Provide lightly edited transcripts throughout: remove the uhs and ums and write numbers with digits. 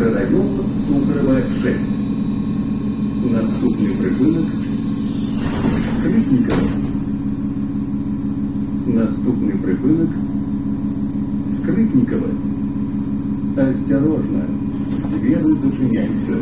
Мікрорайон Сухарова 6. Наступний припинок Скрипниково. Наступний припинок Скрипниково. Осторожно, двери зачиняются.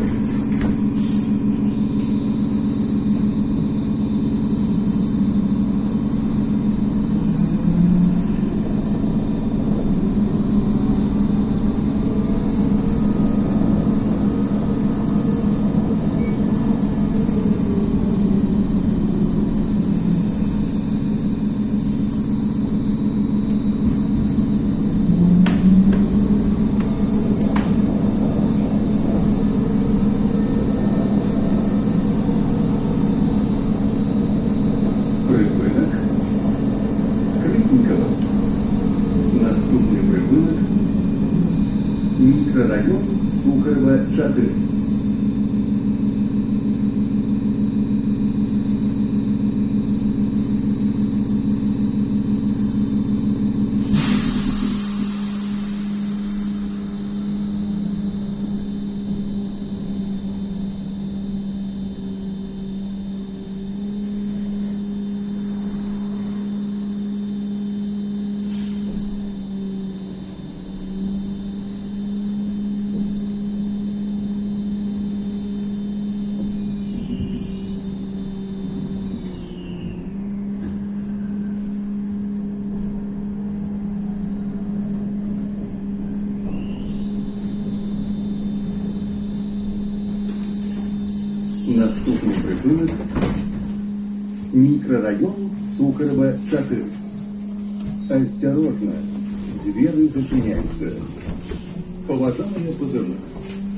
Припинок Скрипниково. Наступний припинок Мікрорайон Сухарова 4. Наступний припинок Микрорайон Сухарова 4. Осторожно, двери зачиняются. Уважаемые пассажиры,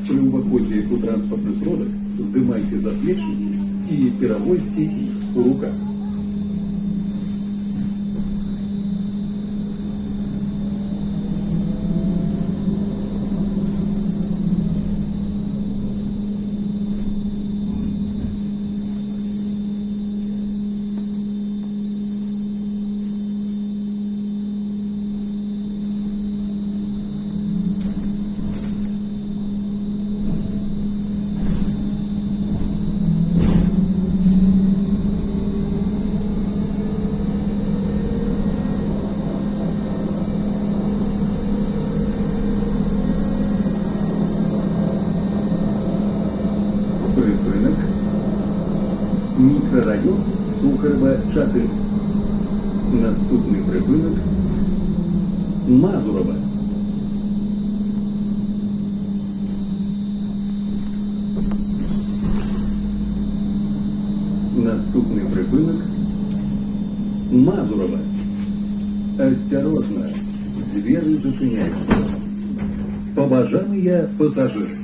при уходе у транспортных сродок сдымайте заплечники и перевозьте их в руках. Припинок Мікрорайон Сухарова 4. Наступний припинок Мазурова. Наступний припинок Мазурова. Осторожно, двери зачиняются. Уважаемые пассажиры,